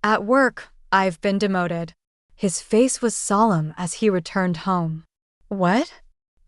At work, I've been demoted. His face was solemn as he returned home. What?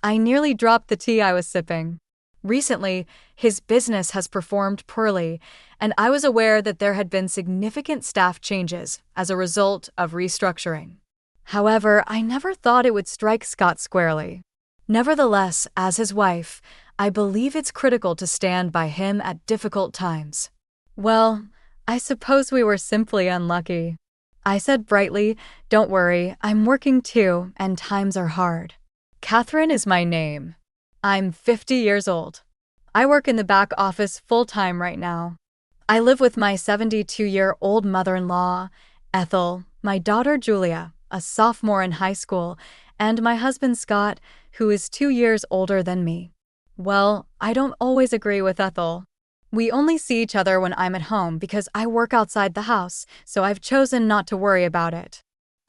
I nearly dropped the tea I was sipping. Recently, his business has performed poorly, and I was aware that there had been significant staff changes as a result of restructuring. However, I never thought it would strike Scott squarely. Nevertheless, as his wife, I believe it's critical to stand by him at difficult times. Well, I suppose we were simply unlucky. I said brightly, "Don't worry, I'm working too, and times are hard." Catherine is my name. I'm 50 years old. I work in the back office full-time right now. I live with my 72-year-old mother-in-law, Ethel, my daughter Julia, a sophomore in high school, and my husband Scott, who is 2 years older than me. Well, I don't always agree with Ethel. We only see each other when I'm at home because I work outside the house, so I've chosen not to worry about it.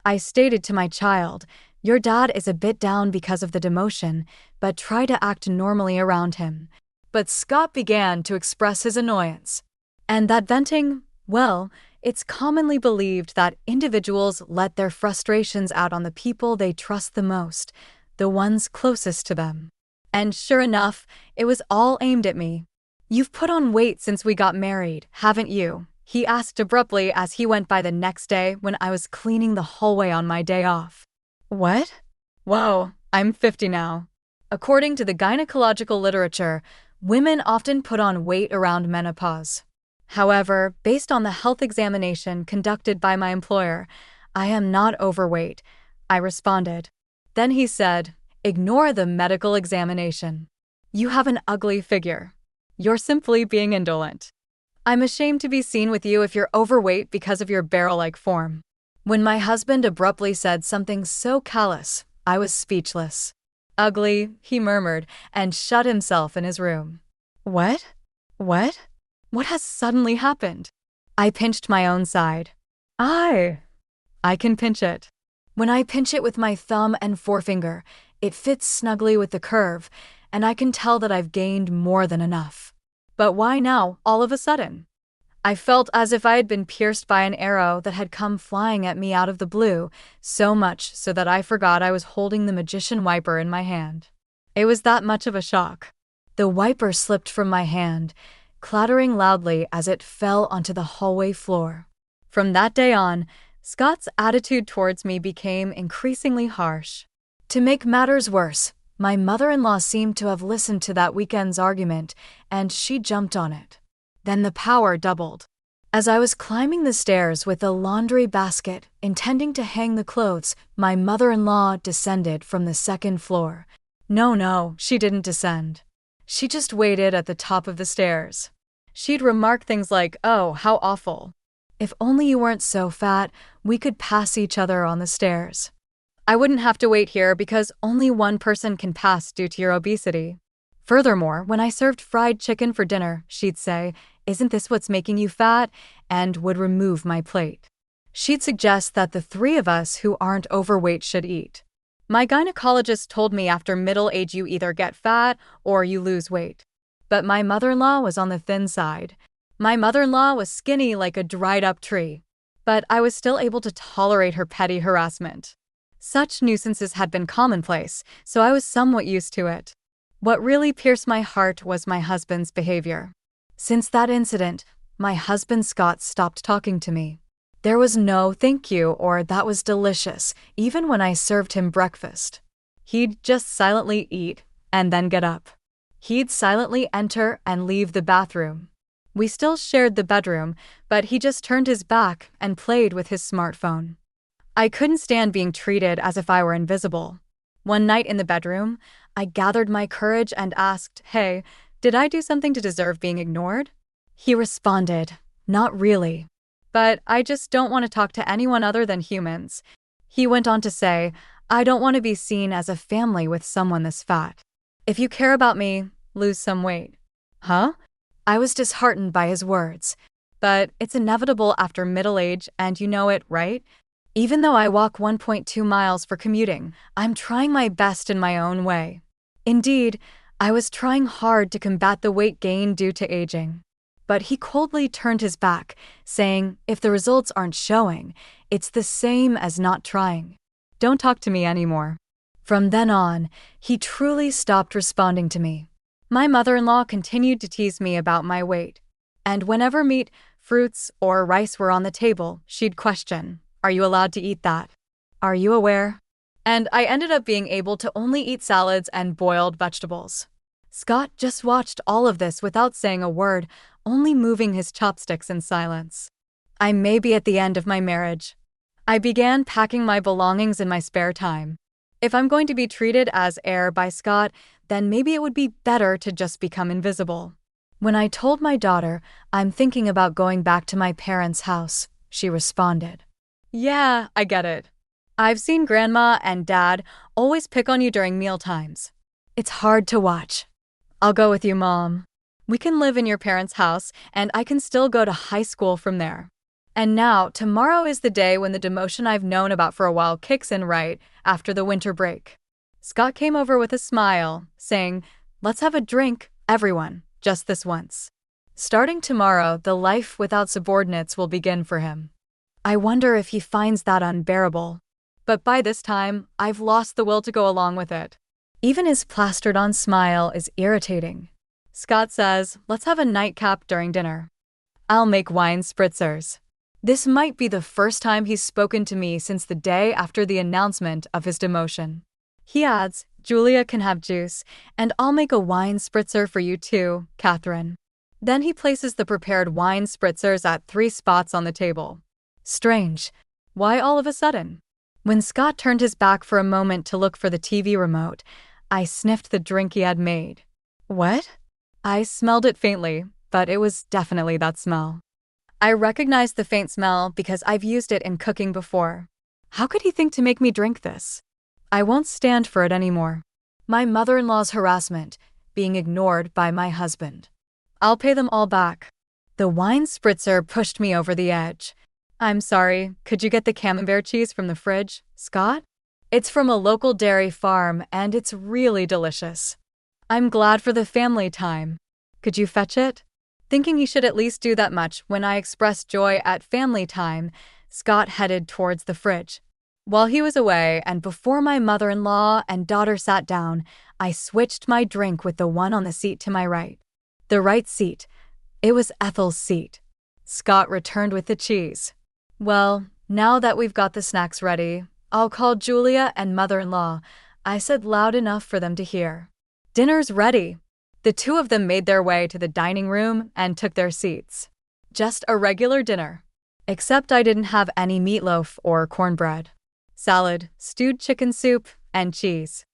I stated to my child, "Your dad is a bit down because of the demotion, but try to act normally around him." But Scott began to express his annoyance. And that venting, well, it's commonly believed that individuals let their frustrations out on the people they trust the most, the ones closest to them. And sure enough, it was all aimed at me. "You've put on weight since we got married, haven't you?" he asked abruptly as he went by the next day when I was cleaning the hallway on my day off. What? Whoa, I'm 50 now. According to the gynecological literature, women often put on weight around menopause. However, based on the health examination conducted by my employer, I am not overweight, I responded. Then he said, "Ignore the medical examination. You have an ugly figure. You're simply being indolent. I'm ashamed to be seen with you if you're overweight because of your barrel-like form." When my husband abruptly said something so callous, I was speechless. "Ugly," he murmured, and shut himself in his room. What? What? What has suddenly happened? I pinched my own side. I can pinch it. When I pinch it with my thumb and forefinger, it fits snugly with the curve, and I can tell that I've gained more than enough. But why now, all of a sudden? I felt as if I had been pierced by an arrow that had come flying at me out of the blue, so much so that I forgot I was holding the magician wiper in my hand. It was that much of a shock. The wiper slipped from my hand, clattering loudly as it fell onto the hallway floor. From that day on, Scott's attitude towards me became increasingly harsh. To make matters worse, my mother-in-law seemed to have listened to that weekend's argument, and she jumped on it. Then the power doubled. As I was climbing the stairs with the laundry basket, intending to hang the clothes, my mother-in-law descended from the second floor. No, she didn't descend. She just waited at the top of the stairs. She'd remark things like, "Oh, how awful. If only you weren't so fat, we could pass each other on the stairs. I wouldn't have to wait here because only one person can pass due to your obesity." Furthermore, when I served fried chicken for dinner, she'd say, "Isn't this what's making you fat?" and would remove my plate. She'd suggest that the three of us who aren't overweight should eat. My gynecologist told me after middle age you either get fat or you lose weight. But my mother-in-law was on the thin side. My mother-in-law was skinny like a dried-up tree. But I was still able to tolerate her petty harassment. Such nuisances had been commonplace, so I was somewhat used to it. What really pierced my heart was my husband's behavior. Since that incident, my husband Scott stopped talking to me. There was no "thank you" or "that was delicious," even when I served him breakfast. He'd just silently eat and then get up. He'd silently enter and leave the bathroom. We still shared the bedroom, but he just turned his back and played with his smartphone. I couldn't stand being treated as if I were invisible. One night in the bedroom, I gathered my courage and asked, "Hey, did I do something to deserve being ignored?" He responded, "Not really. But I just don't want to talk to anyone other than humans." He went on to say, "I don't want to be seen as a family with someone this fat. If you care about me, lose some weight." Huh? I was disheartened by his words. But it's inevitable after middle age, and you know it, right? Even though I walk 1.2 miles for commuting, I'm trying my best in my own way. Indeed, I was trying hard to combat the weight gain due to aging. but he coldly turned his back, saying, "If the results aren't showing, it's the same as not trying. Don't talk to me anymore." From then on, he truly stopped responding to me. My mother-in-law continued to tease me about my weight, and whenever meat, fruits, or rice were on the table, she'd question, "Are you allowed to eat that? Are you aware?" And I ended up being able to only eat salads and boiled vegetables. Scott just watched all of this without saying a word, only moving his chopsticks in silence. I may be at the end of my marriage. I began packing my belongings in my spare time. If I'm going to be treated as heir by Scott, then maybe it would be better to just become invisible. When I told my daughter I'm thinking about going back to my parents' house, she responded, "Yeah, I get it. I've seen Grandma and Dad always pick on you during mealtimes. It's hard to watch. I'll go with you, Mom. We can live in your parents' house, and I can still go to high school from there." And now, tomorrow is the day when the demotion I've known about for a while kicks in right after the winter break. Scott came over with a smile, saying, "Let's have a drink, everyone, just this once." Starting tomorrow, the life without subordinates will begin for him. I wonder if he finds that unbearable. But by this time, I've lost the will to go along with it. Even his plastered-on smile is irritating. Scott says, "Let's have a nightcap during dinner. I'll make wine spritzers." This might be the first time he's spoken to me since the day after the announcement of his demotion. He adds, "Julia can have juice, and I'll make a wine spritzer for you too, Catherine." Then he places the prepared wine spritzers at 3 spots on the table. Strange. Why all of a sudden? When Scott turned his back for a moment to look for the TV remote, I sniffed the drink he had made. What? I smelled it faintly, but it was definitely that smell. I recognized the faint smell because I've used it in cooking before. How could he think to make me drink this? I won't stand for it anymore. My mother-in-law's harassment, being ignored by my husband. I'll pay them all back. The wine spritzer pushed me over the edge. "I'm sorry, could you get the camembert cheese from the fridge, Scott? It's from a local dairy farm and it's really delicious. I'm glad for the family time. Could you fetch it?" Thinking he should at least do that much when I expressed joy at family time, Scott headed towards the fridge. While he was away and before my mother-in-law and daughter sat down, I switched my drink with the one on the seat to my right. The right seat. It was Ethel's seat. Scott returned with the cheese. "Well, now that we've got the snacks ready, I'll call Julia and mother-in-law," I said loud enough for them to hear. "Dinner's ready." The two of them made their way to the dining room and took their seats. Just a regular dinner. Except I didn't have any meatloaf or cornbread. Salad, stewed chicken soup, and cheese.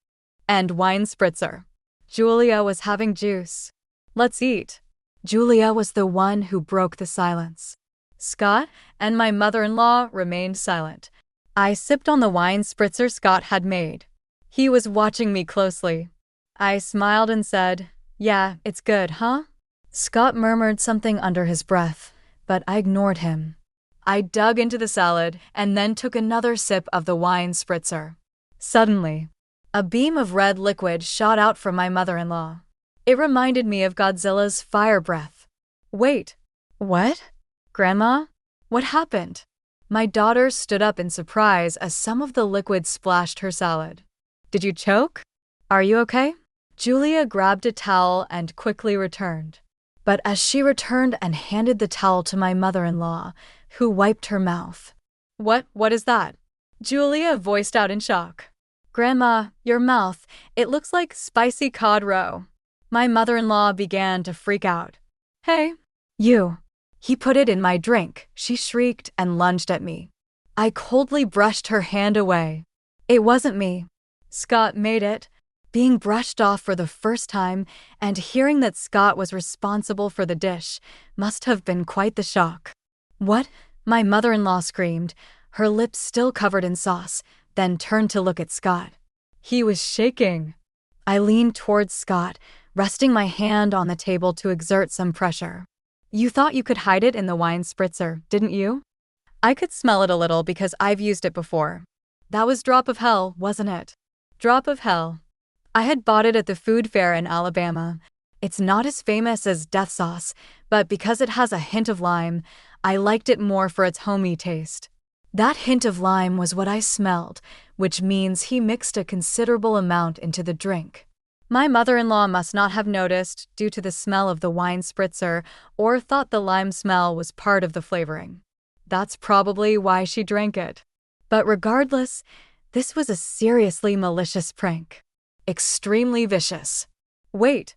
And wine spritzer. Julia was having juice. "Let's eat." Julia was the one who broke the silence. Scott and my mother-in-law remained silent. I sipped on the wine spritzer Scott had made. He was watching me closely. I smiled and said, "Yeah, it's good, huh?" Scott murmured something under his breath, but I ignored him. I dug into the salad and then took another sip of the wine spritzer. Suddenly, a beam of red liquid shot out from my mother-in-law. It reminded me of Godzilla's fire breath. "Wait, what? Grandma? What happened?" My daughter stood up in surprise as some of the liquid splashed her salad. "Did you choke? Are you okay?" Julia grabbed a towel and quickly returned. But as she returned and handed the towel to my mother-in-law, who wiped her mouth. What is that?" Julia voiced out in shock. "Grandma, your mouth, it looks like spicy cod roe." My mother-in-law began to freak out. "Hey, you." "He put it in my drink," she shrieked and lunged at me. I coldly brushed her hand away. "It wasn't me. Scott made it." Being brushed off for the first time and hearing that Scott was responsible for the dish must have been quite the shock. "What?" my mother-in-law screamed, her lips still covered in sauce, then turned to look at Scott. He was shaking. I leaned towards Scott, resting my hand on the table to exert some pressure. "You thought you could hide it in the wine spritzer, didn't you?" I could smell it a little because I've used it before. That was drop of hell, wasn't it? Drop of hell. I had bought it at the food fair in Alabama, It's not as famous as death sauce, but because it has a hint of lime, I liked it more for its homey taste. That hint of lime was what I smelled, which means he mixed a considerable amount into the drink. My mother-in-law must not have noticed due to the smell of the wine spritzer or thought the lime smell was part of the flavoring. That's probably why she drank it. But regardless, this was a seriously malicious prank. Extremely vicious. Wait,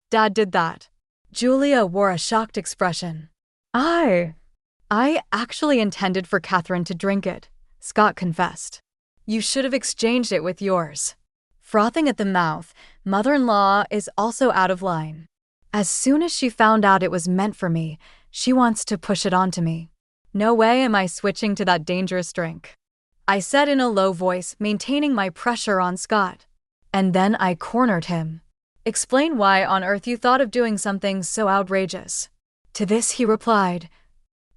Dad did that. Julia wore a shocked expression. I actually intended for Catherine to drink it, Scott confessed. You should have exchanged it with yours. Frothing at the mouth, mother-in-law is also out of line. As soon as she found out it was meant for me, she wants to push it onto me. No way am I switching to that dangerous drink. I said in a low voice, maintaining my pressure on Scott. And then I cornered him. Explain why on earth you thought of doing something so outrageous. To this he replied,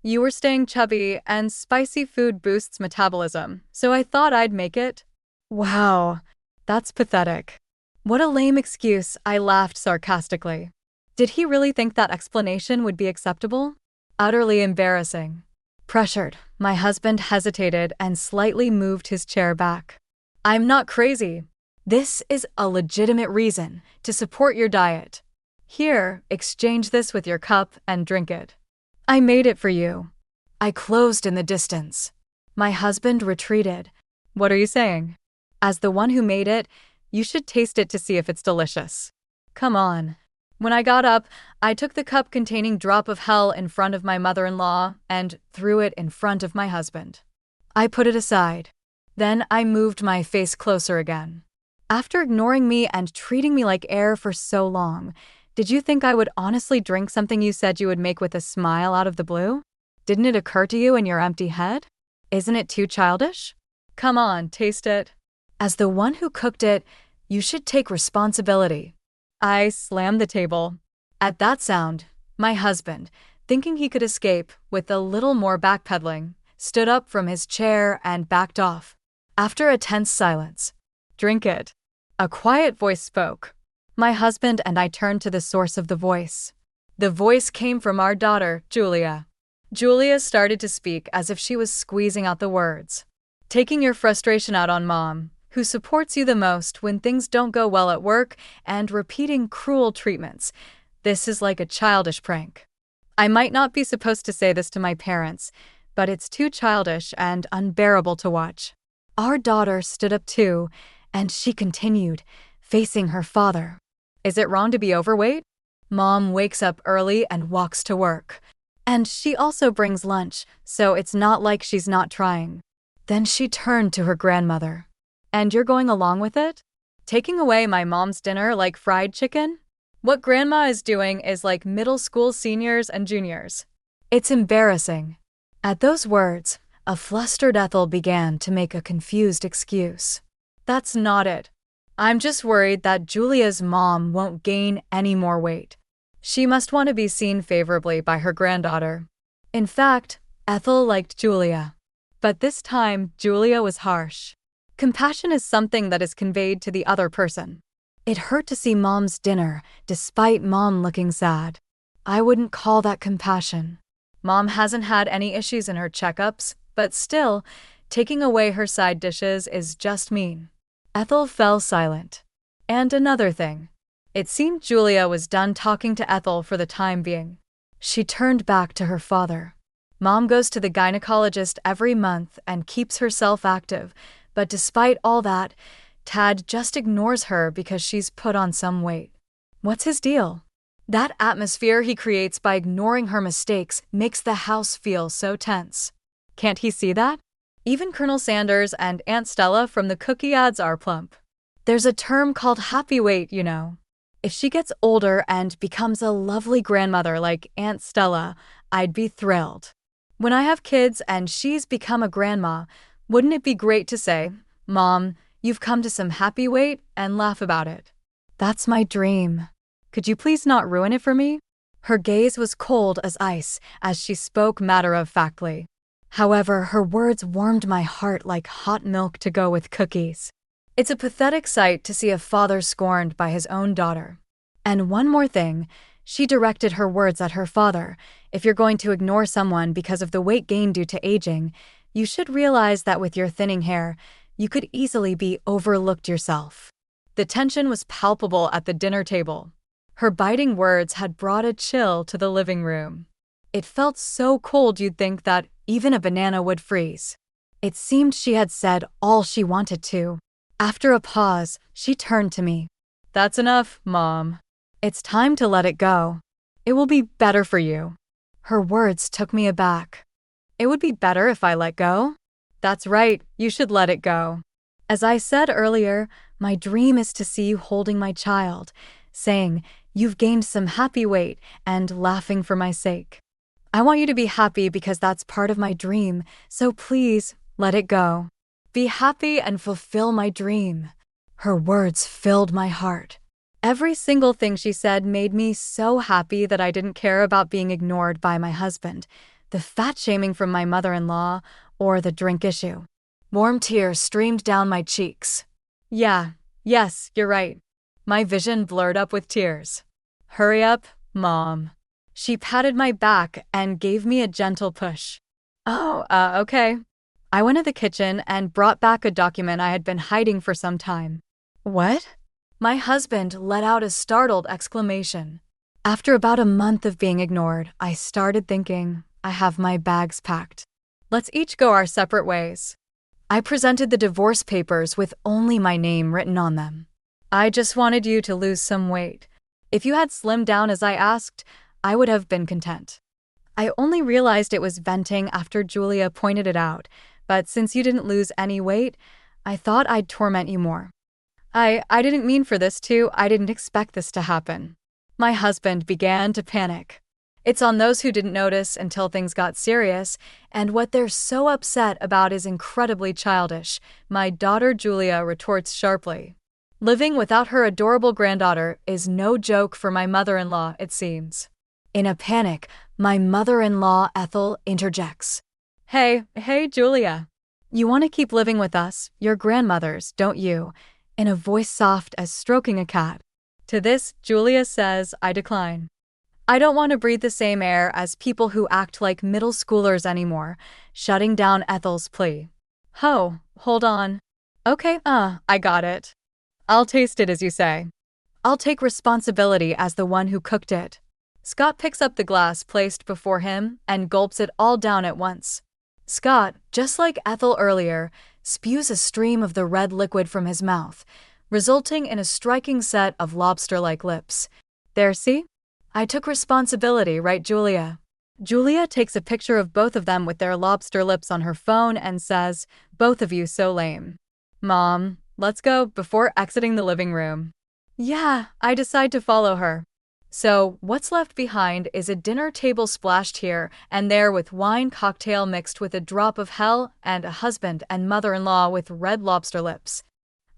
you were staying chubby and spicy food boosts metabolism, so I thought I'd make it. Wow, that's pathetic. What a lame excuse, I laughed sarcastically. Did he really think that explanation would be acceptable? Utterly embarrassing. Pressured, my husband hesitated and slightly moved his chair back. I'm not crazy. This is a legitimate reason to support your diet. Here, exchange this with your cup and drink it. I made it for you. I closed in the distance. My husband retreated. What are you saying? As the one who made it, you should taste it to see if it's delicious. Come on. When I got up, I took the cup containing drop of hell in front of my mother-in-law and threw it in front of my husband. I put it aside. Then I moved my face closer again. After ignoring me and treating me like air for so long, did you think I would honestly drink something you said you would make with a smile out of the blue? Didn't it occur to you in your empty head? Isn't it too childish? Come on, taste it. As the one who cooked it, you should take responsibility. I slammed the table. At that sound, my husband, thinking he could escape with a little more backpedaling, stood up from his chair and backed off. After a tense silence, drink it. A quiet voice spoke. My husband and I turned to the source of the voice. The voice came from our daughter, Julia. Julia started to speak as if she was squeezing out the words. Taking your frustration out on Mom, who supports you the most when things don't go well at work, and repeating cruel treatments. This is like a childish prank. I might not be supposed to say this to my parents, but it's too childish and unbearable to watch. Our daughter stood up too, and she continued, facing her father. Is it wrong to be overweight? Mom wakes up early and walks to work. And she also brings lunch, so it's not like she's not trying. Then she turned to her grandmother. And you're going along with it? Taking away my mom's dinner like fried chicken? What grandma is doing is like middle school seniors and juniors. It's embarrassing. At those words, a flustered Ethel began to make a confused excuse. That's not it. I'm just worried that Julia's mom won't gain any more weight. She must want to be seen favorably by her granddaughter. In fact, Ethel liked Julia. But this time, Julia was harsh. Compassion is something that is conveyed to the other person. It hurt to see Mom's dinner, despite Mom looking sad. I wouldn't call that compassion. Mom hasn't had any issues in her checkups, but still, taking away her side dishes is just mean. Ethel fell silent. And another thing. It seemed Julia was done talking to Ethel for the time being. She turned back to her father. Mom goes to the gynecologist every month and keeps herself active, but despite all that, Tad just ignores her because she's put on some weight. What's his deal? That atmosphere he creates by ignoring her mistakes makes the house feel so tense. Can't he see that? Even Colonel Sanders and Aunt Stella from the cookie ads are plump. There's a term called happy weight, you know. If she gets older and becomes a lovely grandmother like Aunt Stella, I'd be thrilled. When I have kids and she's become a grandma, wouldn't it be great to say, Mom, you've come to some happy weight, and laugh about it? That's my dream. Could you please not ruin it for me? Her gaze was cold as ice as she spoke matter-of-factly. However, her words warmed my heart like hot milk to go with cookies. It's a pathetic sight to see a father scorned by his own daughter. And one more thing, she directed her words at her father. If you're going to ignore someone because of the weight gain due to aging, you should realize that with your thinning hair, you could easily be overlooked yourself. The tension was palpable at the dinner table. Her biting words had brought a chill to the living room. It felt so cold you'd think that even a banana would freeze. It seemed she had said all she wanted to. After a pause, she turned to me. "That's enough, Mom. It's time to let it go. It will be better for you." Her words took me aback. It would be better if I let go? That's right, you should let it go. As I said earlier, my dream is to see you holding my child, saying, "You've gained some happy weight," and laughing for my sake. I want you to be happy because that's part of my dream, so please, let it go. Be happy and fulfill my dream. Her words filled my heart. Every single thing she said made me so happy that I didn't care about being ignored by my husband, the fat shaming from my mother-in-law, or the drink issue. Warm tears streamed down my cheeks. Yes, you're right. My vision blurred up with tears. "Hurry up, Mom." She patted my back and gave me a gentle push. Okay. I went to the kitchen and brought back a document I had been hiding for some time. "What?" My husband let out a startled exclamation. After about a month of being ignored, I started thinking, I have my bags packed. Let's each go our separate ways. I presented the divorce papers with only my name written on them. "I just wanted you to lose some weight. If you had slimmed down as I asked, I would have been content." I only realized it was venting after Julia pointed it out, but since you didn't lose any weight, I thought I'd torment you more. I didn't mean for this to, I didn't expect this to happen. My husband began to panic. It's on those who didn't notice until things got serious, and what they're so upset about is incredibly childish, my daughter Julia retorts sharply. Living without her adorable granddaughter is no joke for my mother-in-law, it seems. In a panic, my mother-in-law Ethel interjects. Hey, Julia. You want to keep living with us, your grandmothers, don't you? In a voice soft as stroking a cat. To this, Julia says, I decline. I don't want to breathe the same air as people who act like middle schoolers anymore, shutting down Ethel's plea. Hold on. Okay, I got it. I'll taste it as you say. I'll take responsibility as the one who cooked it. Scott picks up the glass placed before him and gulps it all down at once. Scott, just like Ethel earlier, spews a stream of the red liquid from his mouth, resulting in a striking set of lobster-like lips. There, see? I took responsibility, right, Julia? Julia takes a picture of both of them with their lobster lips on her phone and says, both of you so lame. Mom, let's go before exiting the living room. Yeah, I decide to follow her. So, what's left behind is a dinner table splashed here and there with wine cocktail mixed with a drop of hell and a husband and mother-in-law with red lobster lips.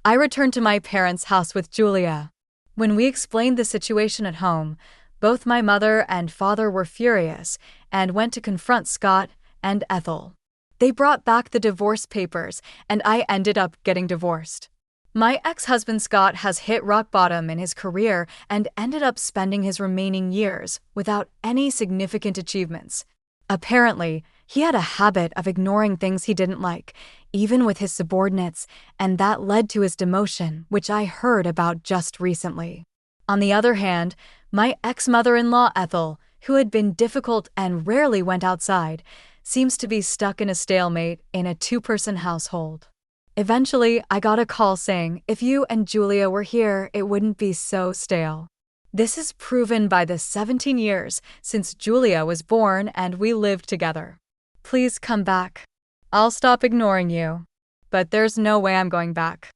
I returned to my parents' house with Julia. When we explained the situation at home, both my mother and father were furious and went to confront Scott and Ethel. They brought back the divorce papers, and I ended up getting divorced. My ex-husband Scott has hit rock bottom in his career and ended up spending his remaining years without any significant achievements. Apparently, he had a habit of ignoring things he didn't like, even with his subordinates, and that led to his demotion, which I heard about just recently. On the other hand, my ex-mother-in-law Ethel, who had been difficult and rarely went outside, seems to be stuck in a stalemate in a two-person household. Eventually, I got a call saying if you and Julia were here, it wouldn't be so stale. This is proven by the 17 years since Julia was born and we lived together. Please come back. I'll stop ignoring you. But there's no way I'm going back.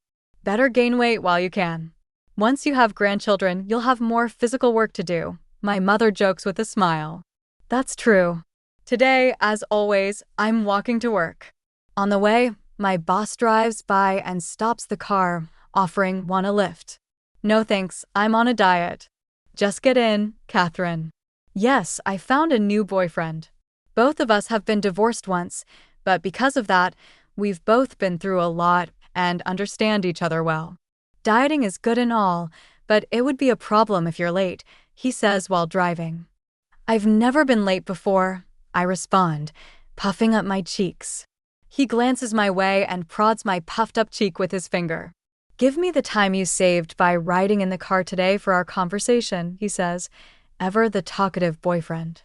Better gain weight while you can. Once you have grandchildren, you'll have more physical work to do. My mother jokes with a smile. That's true. Today, as always, I'm walking to work. On the way, my boss drives by and stops the car, offering "Want a lift?" No thanks, I'm on a diet. Just get in, Catherine. Yes, I found a new boyfriend. Both of us have been divorced once, but because of that, we've both been through a lot and understand each other well. Dieting is good and all, but it would be a problem if you're late, he says while driving. I've never been late before, I respond, puffing up my cheeks. He glances my way and prods my puffed-up cheek with his finger. Give me the time you saved by riding in the car today for our conversation, he says, ever the talkative boyfriend.